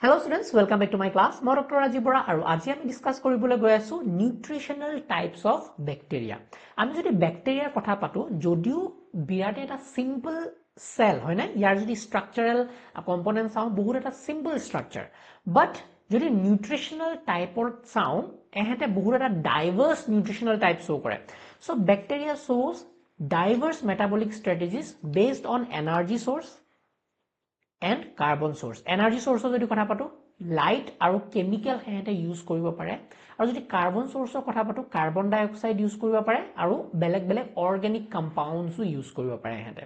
Hello students, welcome back to my class. মই Dr. Rajiv Bora আৰু আজি আমি ডিসকাস কৰিবলৈ গৈ আছো নিউট্ৰিশনাল টাইপস অফ ব্যাকটেৰিয়া। আমি যদি ব্যাকটেৰিয়াৰ কথা পাতো যদিও বিৰাট এটা সিম্পল সেল হয় না ইয়াৰ যদি স্ট্ৰাকচাৰাল কম্পোনেন্ট চাও বহুত এটা সিম্পল স্ট্ৰাকচাৰ বাট যদি নিউট্ৰিশনাল টাইপৰ চাও এহেতে বহুত এটা ডাইভাৰ্স নিউট্ৰিশনাল টাইপ শো কৰে। So bacteria shows diverse metabolic strategies based on energy source and carbon source. Energy source যদি কথা পাতো লাইট আৰু কেমিক্যাল হেতে ইউজ কৰিব পাৰে আৰু যদি কাৰ্বন সোৰ্সৰ কথা পাতো কাৰ্বন ডাই অক্সাইড ইউজ কৰিব পাৰে আৰু বেলেগ বেলেগ অৰ্গানিক কম্পাউণ্ডছ ইউজ কৰিব পাৰে হেতে।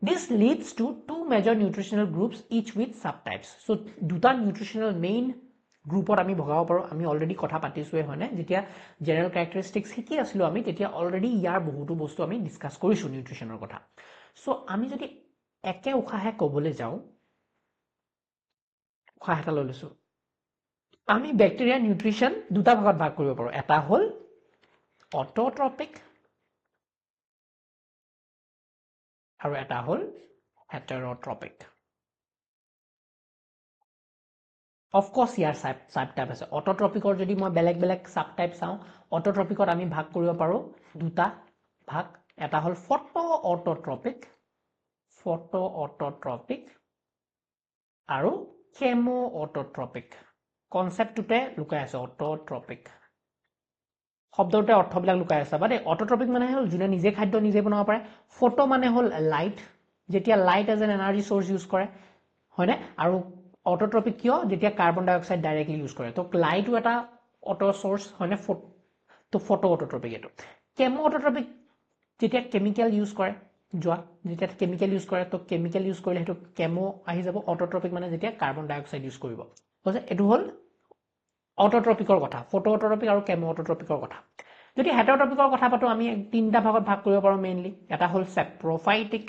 This leads to two major nutritional groups each with subtypes. So দুটা নিউট্ৰিশনাল মেইন গ্ৰুপত আমি ভগাব পাৰো। আমি অলৰেডি কথা পাতিছোৱে হয়নে যেতিয়া জেনাৰেল ক্যাৰেক্টাৰিস্টিক্স শিকি আছিলো আমি তেতিয়া অলৰেডি ইয়াৰ বহুতো বস্তু আমি ডিসকাস কৰিছো নিউট্ৰিশনৰ কথা। সো আমি যদি একে উখাহে কবলৈ যাও খাহটা ললৈছো আমি ব্যাকটেৰিয়া নিউট্ৰিশন দুটা ভাগত ভাগ কৰিব পাৰো এটা হল অটোট্ৰপিক আৰু এটা হল হেটেৰোট্ৰপিক অফ কোৰ্স ইয়াৰ সাব টাইপ আছে অটোট্ৰপিকৰ যদি মই বেলেগ বেলেগ সাব টাইপ চাও অটোট্ৰপিকত আমি ভাগ কৰিব পাৰো দুটা ভাগ এটা হল ফটো অটোট্ৰপিক আৰু কেমো অটোট্ৰপিক কনসেপ্টটোতে লুকাই আছে অটোট্ৰপিক শব্দটোতে অৰ্থবিলাক লুকাই আছে বাট অটোট্ৰপিক মানে হল যোনে নিজে খাদ্য নিজে বনাব পাৰে ফটো মানে হল লাইট যেতিয়া light as an energy source use কৰে হয়নে আৰু অটোট্ৰপিক কিয় যেতিয়া carbon dioxide directly use কৰে তো লাইটও এটা অটো সোৰ্স হয়নে তো ফটো অটোট্ৰপিক এটো কেমো অটোট্ৰপিক যেতিয়া কেমিক্যাল ইউজ কৰে যোৱা যেতিয়া কেমিক্যাল ইউজ কৰে তো কেমিক্যাল ইউজ কৰিলে হেতু কেমো আহি যাব অটোট্ৰপিক মানে যেতিয়া কাৰ্বন ডাই অক্সাইড ইউজ কৰিব বুঝছে এটো হল অটোট্ৰপিকৰ কথা ফটো অটোট্ৰপিক আৰু কেমো অটোট্ৰপিকৰ কথা যদি হেটেৰোট্ৰপিকৰ কথা পাতো আমি তিনটা ভাগত ভাগ কৰিব পাৰো মেইনলি এটা হল সেপ্ৰোফাইটিক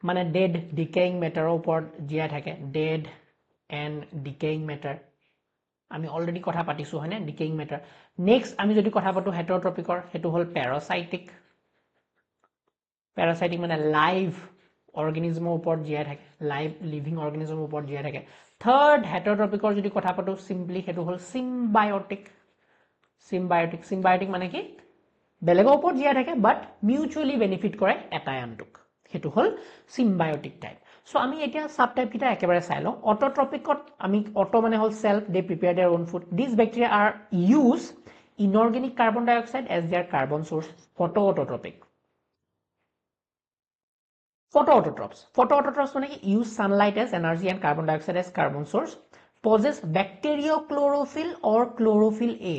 মানে ডেড ডিকেইং ম্যাটাৰৰ ওপৰত জিয়া থাকে ডেড এন্ড ডিকেইং ম্যাটাৰ আমি অলৰেডি কথা পাতিছো হয়নে ডিকেইং ম্যাটাৰ নেক্সট আমি যদি কথা পাতো হেটেৰোট্ৰপিকৰ হেতু হল প্যাৰাসাইটিক মানে লাইভ অৰ্গানিজমৰ ওপৰত জিয়া থাকে লাইভ লিভিং অৰ্গানিজমৰ ওপৰত জিয়া থাকে থাৰ্ড হেটেৰোট্ৰপিকৰ যদি কথা পাতো সিম্পলি হেতু হল সিম্বায়োটিক মানে কি বেলেগৰ ওপৰত জিয়া থাকে বাট মিউচুয়ালি বেনিফিট কৰে এটা আনটোক হেতু হল সিম্বায়োটিক টাইপ সো আমি এতিয়া সাব টাইপ কিটা একেবাৰে চাই লও অটোট্ৰপিকত আমি অটো মানে হল self they prepare their own food this bacteria are use inorganic carbon dioxide as their carbon source photoautotrophic Photoautotrophs মানে কি use sunlight as energy and carbon dioxide as carbon source possess bacteriochlorophyll or chlorophyll A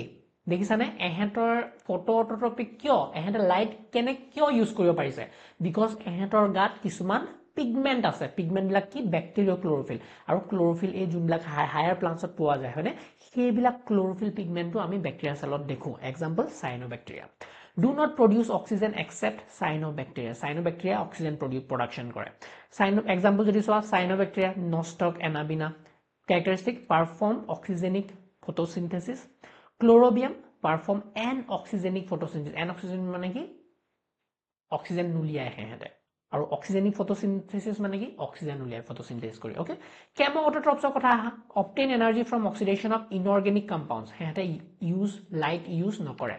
দেখিছানে এহেতৰ photoautotropic কিয় এহেতে light কেনে কিয় use কৰিব পাৰিছে because এহেতৰ গাত কিছুমান পিগমেন্ট আছে পিগমেন্ট বিলাক কি bacteriochlorophyll আৰু chlorophyll A যোনবিলাক হায়াৰ প্লান্টছত পোৱা যায় হয়নে সেইবিলাক chlorophyll পিগমেন্টটো আমি ব্যাকটেৰিয়া সেলত দেখো example সাইনোব্যাকটেৰিয়া do not produce oxygen except cyanobacteria. Cyanobacteria oxygen production করে. Example যদি সোয়া cyanobacteria Nostoc annabina characteristic perform oxygenic photosynthesis. Chlorobium perform anoxygenic photosynthesis. Anoxygen মানে কি oxygen নুলিয়ায় হেহেতে আৰু oxygenic photosynthesis মানে কি oxygen নুলিয়ায় photosynthesis কৰি ওকে কেমো অটোট্ৰপছৰ কথা obtain energy from oxidation of inorganic compounds হেহেতে use light use নকৰে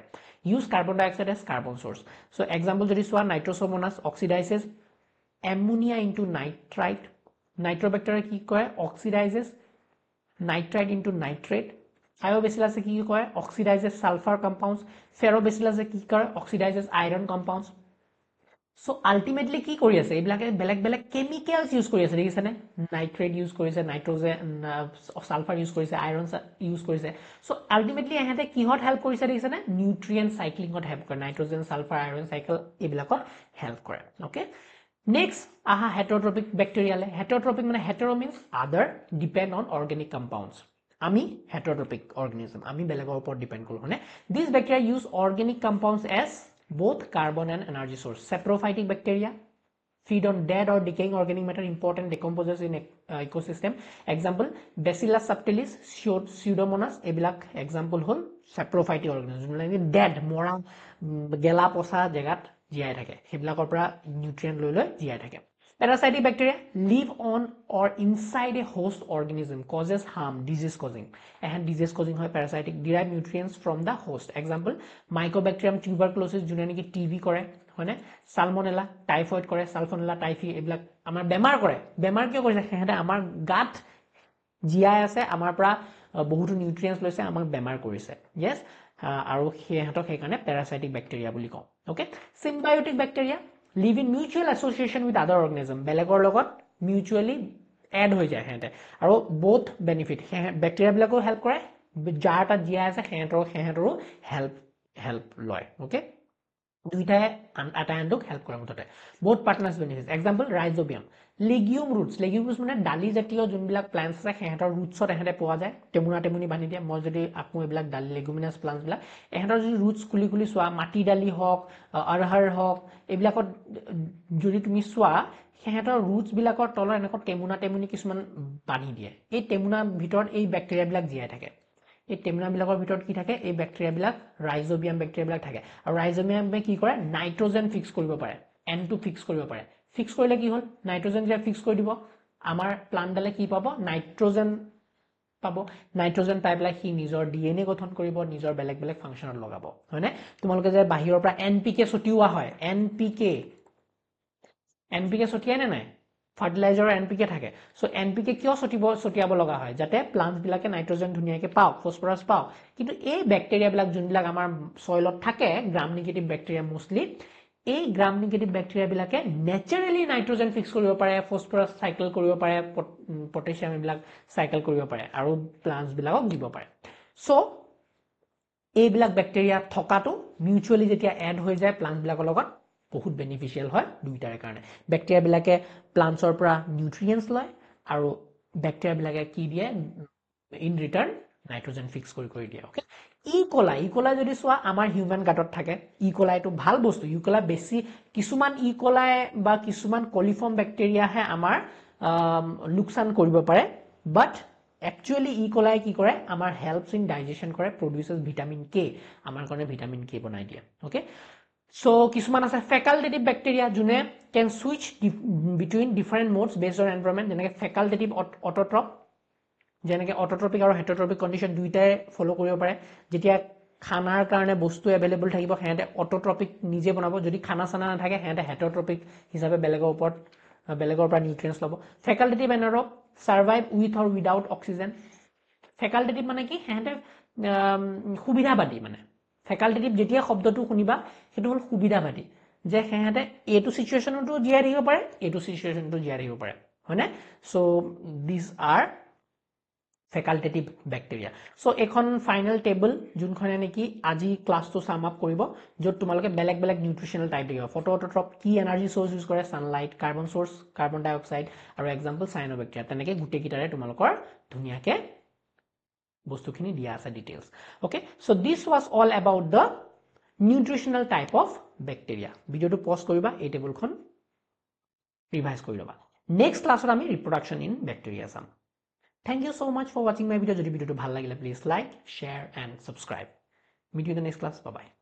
use carbon dioxide as carbon source so example যদি সোয়া nitrosomonas oxidizes ammonia into nitrite nitrobacteria কি কয় oxidizes nitrite into nitrate thiobacillus কি কয় oxidizes sulfur compounds ferrobacillus কি কয় oxidizes iron compounds so ultimately কি কৰি আছে এইবিলাকে বেলেগ বেলেগ কেমিক্যালস ইউজ কৰি আছে দেখিছানে নাইট্ৰেট ইউজ কৰিছে নাইট্ৰজেন সালফাৰ ইউজ কৰিছে আইৰন ইউজ কৰিছে so ultimately এহেতে কিহত হেল্প কৰিছে দেখিছানে নিউট্ৰিয়েন্ট সাইক্লিংত হেল্প কৰে নাইট্ৰজেন সালফাৰ আইৰন সাইকেল এইবিলাকত হেল্প কৰে ওকে নেক্সট আহা হেটেৰোট্ৰপিক ব্যাকটেৰিয়ালে হেটেৰোট্ৰপিক মানে hetero means other depend on organic compounds আমি হেটেৰোট্ৰপিক অৰ্গানিজম আমি বেলেগৰ ওপৰত ডিপেন্ড কৰো হনে this bacteria use organic compounds as both carbon and energy source saprophytic bacteria feed on dead or decaying organic matter important decomposers in ecosystem example bacillus subtilis pseudomonas ebilak example hol saprophytic organism like dead mora gela posa jagat jiai thake hebilakor pora nutrient loi loi jiai thake Parasitic bacteria live on or inside a host organism, causes harm, disease causing. And disease causing hoy parasitic, derive nutrients from the host. Example, Mycobacterium tuberculosis june niki TB kore hoine, Salmonella typhoid kore, Salmonella typhi eblak amar bemar kore. Bemar kyo korise hehete amar gut GI আছে আমাৰ পৰা বহুত নিউট্ৰিয়েন্টস লৈছে আমাক বেমাৰ কৰিছে yes আৰু হেহতক হেকাৰণে প্যাৰাসাইটিক bacteria বুলি কওঁ okay symbiotic bacteria live in mutual association with other organism বেলেগৰ লগত mutually add হৈ যায় হেতে আৰু both benefit ব্যাকটেৰিয়া বিলাকো হেল্প কৰে যাৰটা জিআই আছে হেহতৰো হেল্প লয় ওকে দুইটাই আটাইনটোক হেল্প কৰে মুঠতে বহুত পাৰ্টনাৰ্স বেনিফিটস এক্সাম্পল ৰাইজোবিয়াম legume roots মানে ডালি জাতীয় যোনবিলাক প্লান্টস আছে হেহতৰ ৰুটছত এহেতে পোৱা যায় টেমুনি বানি দিয়ে মই যদি আপু এবিলাক ডালি লেগুমিনাস প্লান্টস বিলাক এহেতৰ যদি ৰুটস কুলি সোৱা মাটি ডালি হক আৰহাৰ হক এবিলাকত যদি তুমি সোৱা হেহতৰ ৰুটস বিলাকৰ তলৰ এনেকৈ টেমুনি কিছুমান বানি দিয়ে এই টেমুনা ভিতৰত এই ব্যাকটেৰিয়া বিলাক জিয়াই থাকে এই টেমুনা বিলাকৰ ভিতৰত কি থাকে এই ব্যাকটেৰিয়া বিলাক ৰাইজোবিয়াম ব্যাকটেৰিয়া বিলাক থাকে আৰু ৰাইজোবিয়ামে কি কৰে নাইট্ৰজেন ফিক্স কৰিব পাৰে N2 ফিক্স কৰিব পাৰে ফিক্স কৰিলে কি হল নাইট্ৰজেন যে ফিক্স কৰি দিব আমাৰ প্লান্ট ডালে কি পাব নাইট্ৰজেন পাব নাইট্ৰজেন পাই পেলাই হি নিজৰ ডিএনএ গঠন কৰিব নিজৰ বেলেগ ফাংচনত লগাব হয়নে তোমালোকে যে বাহিৰৰ পৰা NPK ছটিওৱা হয় NPK ছটিয়াই নে নাই ফাৰ্টিলাইজাৰ NPK থাকে সো NPK কিয় ছটিয়াব লগা হয় যাতে প্লান্টস বিলাকে নাইট্ৰজেন ধুনিয়াকে পাওক ফসফৰাস পাওক কিন্তু এই ব্যাকটেৰিয়া বিলাক যোনবিলাক আমাৰ সয়লত থাকে গ্ৰাম নিগেটিভ ব্যাকটেৰিয়া মোস্টলি এই গ্ৰাম নিগেটিভ ব্যাকটেৰিয়া বিলাকে ন্যাচাৰালি নাইট্ৰজেন ফিক্স কৰিব পাৰে ফসফৰাস সাইকেল কৰিব পাৰে পটাছিয়াম বিলাক সাইকেল কৰিব পাৰে আৰু প্লান্টস বিলাকক দিব পাৰে সো এইবিলাক ব্যাকটেৰিয়া থকাটো মিউচুয়ালি যেতিয়া এড হৈ যায় প্লান্ট বিলাকৰ লগত বহুত বেনিফিশিয়াল হয় দুইটাৰ কাৰণে ব্যাকটেৰিয়া বিলাকে প্লান্টছৰ পৰা নিউট্ৰিয়েন্টস লয় আৰু ব্যাকটেৰিয়া বিলাকে কি দিয়ে ইন ৰিটাৰ্ন নাইট্ৰজেন ফিক্স কৰি দিয়ে ওকে ইকোলাই যদি সোৱা আমাৰ হিউম্যান গাটত থাকে ইকোলাইটো ভাল বস্তু ইকোলাই বেছি কিছুমান ইকোলাই বা কিছুমান কলিফৰ্ম ব্যাকটেৰিয়া হে আমাৰ লুকসান কৰিব পাৰে বাট Actually, E. coli কি কৰে আমাৰ helps in digestion কৰে produces vitamin K আমাৰ কাৰণে vitamin K বনাই দিয়ে okay so কিছুমান আছে facultative bacteria যোনে can switch between different modes based on environment যেনেকৈ facultative autotroph যেনেকৈ autotrophic আৰু heterotrophic condition দুইটাই ফলো কৰিব পাৰে যেতিয়া খানাৰ কাৰণে বস্তু अवेलेबल থাকিব হেতে autotrophic নিজে বনাব যদি খানা সানা নাথাকে হেতে heterotrophic হিচাপে বেলেগৰ পৰা নিউট্ৰিয়েন্টস লব facultative anaerobe survive with or without oxygen facultative মানে কি হেতে সুবিধাবাদী মানে facultative যেতিয়া শব্দটো শুনিবা হেতু হল সুবিধাবাদী যে হেতে এটো সিচুৱেচনটো জিয়াই থাকিব পাৰে এটো সিচুৱেচনটো জিয়াই থাকিব পাৰে হয়নে so these are facultative bacteria so এখন ফাইনাল টেবল যোনখনে নেকি আজি ক্লাসটো সাম আপ কৰিব যত তোমালোকে বেলেগ নিউট্ৰিশনাল টাইপ দিব ফটোঅটোট্ৰপ কি এনাৰ্জি সোৰ্স ইউজ কৰে সানলাইট কাৰ্বন সোৰ্স কাৰ্বন ডাই অক্সাইড আৰু এক্সাম্পল সাইনোব্যাক্টেৰিয়া তেনেকে গুটে কিটাৰে তোমালোকৰ ধুনিয়াকে বস্তুখিনি দিয়া আছে details okay so this was all about the nutritional type of bacteria ভিডিওটো পজ কৰিবা এই টেবলখন ৰিভাইজ কৰি লবা নেক্সট ক্লাছত আমি ৰিপ্ৰডাকশন ইন ব্যাকটেৰিয়া চাম Thank you so much for watching my video. If you like, please like, share and subscribe. Meet you in the next class. Bye-bye.